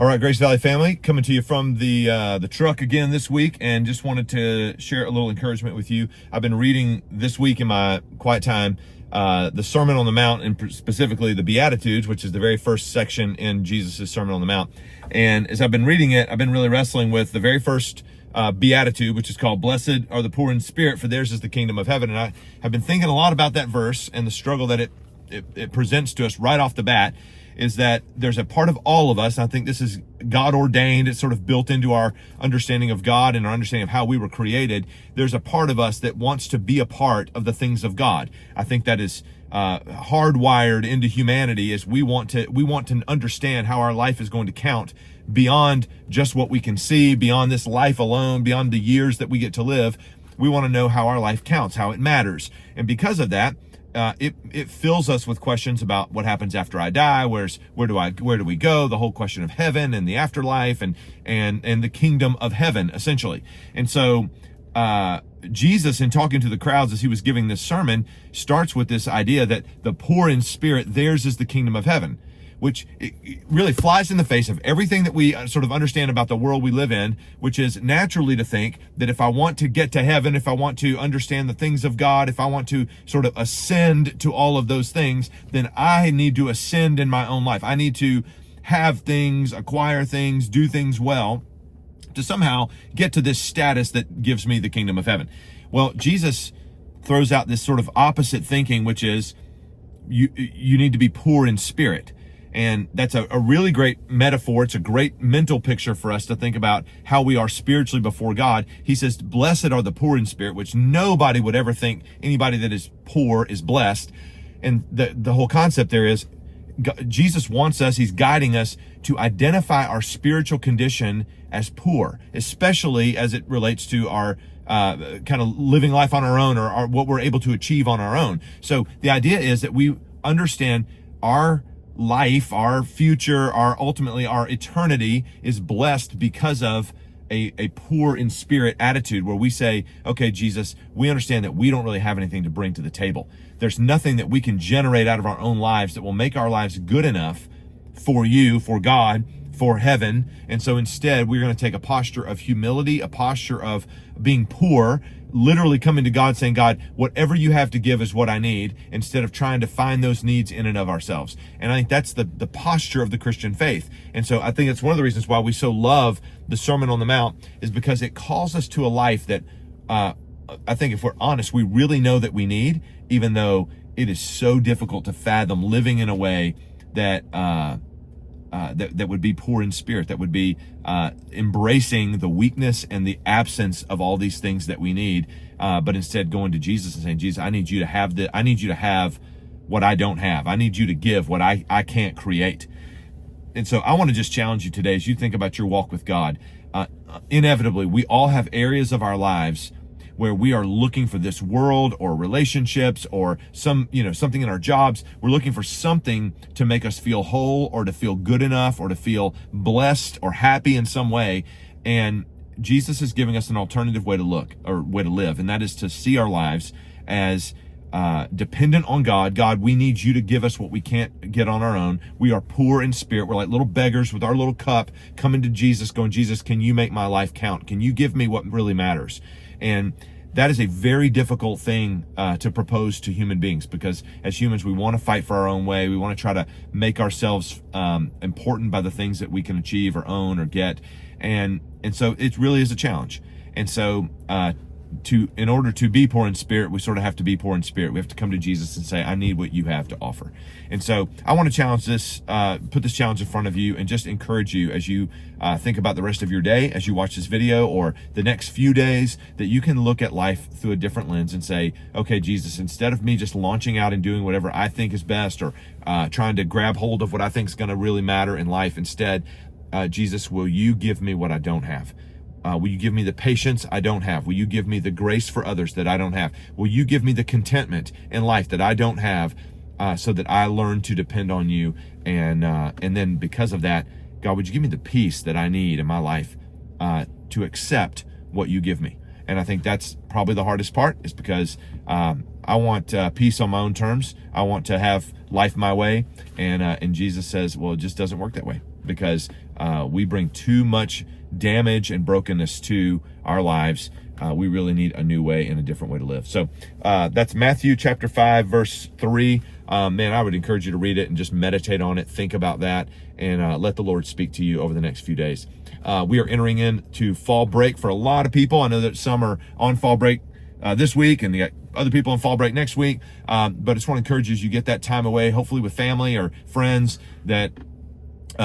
All right, Grace Valley family, coming to you from the truck again this week, and just wanted to share a little encouragement with you. I've been reading this week in my quiet time the Sermon on the Mount, and specifically the Beatitudes, which is the very first section in Jesus' Sermon on the Mount. And as I've been reading it, I've been really wrestling with the very first Beatitude, which is called, "Blessed are the poor in spirit, for theirs is the kingdom of heaven." And I have been thinking a lot about that verse and the struggle that it presents to us right off the bat. Is that there's a part of all of us, I think this is God ordained, it's sort of built into our understanding of God and our understanding of how we were created. There's a part of us that wants to be a part of the things of God. I think that is hardwired into humanity, is we want to understand how our life is going to count beyond just what we can see, beyond this life alone, beyond the years that we get to live. We want to know how our life counts, how it matters. And because of that, it fills us with questions about what happens after I die. Where do we go? The whole question of heaven and the afterlife and the kingdom of heaven, essentially. And so, Jesus, in talking to the crowds as he was giving this sermon, starts with this idea that the poor in spirit, theirs is the kingdom of heaven, which it really flies in the face of everything that we sort of understand about the world we live in, which is naturally to think that if I want to get to heaven, if I want to understand the things of God, if I want to sort of ascend to all of those things, then I need to ascend in my own life. I need to have things, acquire things, do things well to somehow get to this status that gives me the kingdom of heaven. Well, Jesus throws out this sort of opposite thinking, which is you need to be poor in spirit. And that's a really great metaphor. It's a great mental picture for us to think about how we are spiritually before God. He says, "Blessed are the poor in spirit," which nobody would ever think anybody that is poor is blessed. And the whole concept there is Jesus wants us, he's guiding us to identify our spiritual condition as poor, especially as it relates to our kind of living life on our own, or what we're able to achieve on our own. So the idea is that we understand our life, our future, ultimately our eternity is blessed because of a poor in spirit attitude, where we say, okay, Jesus, we understand that we don't really have anything to bring to the table. There's nothing that we can generate out of our own lives that will make our lives good enough for you, for God, for heaven. And so instead, we're going to take a posture of humility, a posture of being poor, literally coming to God saying, "God, whatever you have to give is what I need," instead of trying to find those needs in and of ourselves. And I think that's the posture of the Christian faith. And so I think it's one of the reasons why we so love the Sermon on the Mount, is because it calls us to a life that I think, if we're honest, we really know that we need, even though it is so difficult to fathom living in a way that that would be poor in spirit, that would be embracing the weakness and the absence of all these things that we need, but instead going to Jesus and saying, "Jesus, I need you to have what I don't have. I need you to give what I can't create." And so I want to just challenge you today as you think about your walk with God. Inevitably, we all have areas of our lives where we are looking for this world or relationships or something in our jobs. We're looking for something to make us feel whole, or to feel good enough, or to feel blessed or happy in some way. And Jesus is giving us an alternative way to look, or way to live. And that is to see our lives as dependent on God. God, we need you to give us what we can't get on our own. We are poor in spirit. We're like little beggars with our little cup coming to Jesus going, "Jesus, can you make my life count? Can you give me what really matters?" And that is a very difficult thing to propose to human beings, because as humans, we want to fight for our own way. We want to try to make ourselves important by the things that we can achieve or own or get. And so it really is a challenge. And so in order to be poor in spirit, we sort of have to be poor in spirit. We have to come to Jesus and say, "I need what you have to offer." And so I want to challenge this, put this challenge in front of you, and just encourage you as you think about the rest of your day, as you watch this video, or the next few days, that you can look at life through a different lens and say, "Okay, Jesus, instead of me just launching out and doing whatever I think is best, or trying to grab hold of what I think is going to really matter in life, instead, Jesus, will you give me what I don't have? Will you give me the patience I don't have? Will you give me the grace for others that I don't have? Will you give me the contentment in life that I don't have, so that I learn to depend on you? And then because of that, God, would you give me the peace that I need in my life to accept what you give me?" And I think that's probably the hardest part, is because I want peace on my own terms. I want to have life my way. And Jesus says, well, it just doesn't work that way, because we bring too much damage and brokenness to our lives. We really need a new way and a different way to live. So that's Matthew chapter 5, verse 3. Man, I would encourage you to read it and just meditate on it. Think about that, and let the Lord speak to you over the next few days. We are entering into fall break for a lot of people. I know that some are on fall break this week, and you got other people on fall break next week. But I just want to encourage you, as you get that time away, hopefully with family or friends, that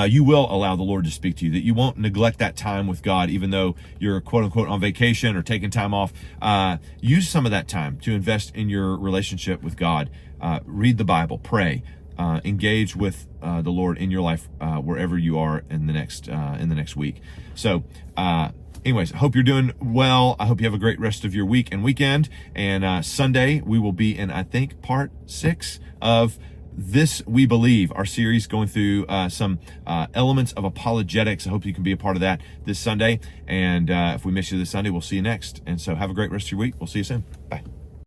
you will allow the Lord to speak to you, that you won't neglect that time with God, even though you're quote unquote on vacation or taking time off. Use some of that time to invest in your relationship with God. Read the Bible, pray, engage with the Lord in your life wherever you are in the next week. So anyways, I hope you're doing well. I hope you have a great rest of your week and weekend. And Sunday, we will be in, I think, part 6 of This We Believe, our series going through some elements of apologetics. I hope you can be a part of that this Sunday. And if we miss you this Sunday, we'll see you next. And so have a great rest of your week. We'll see you soon. Bye.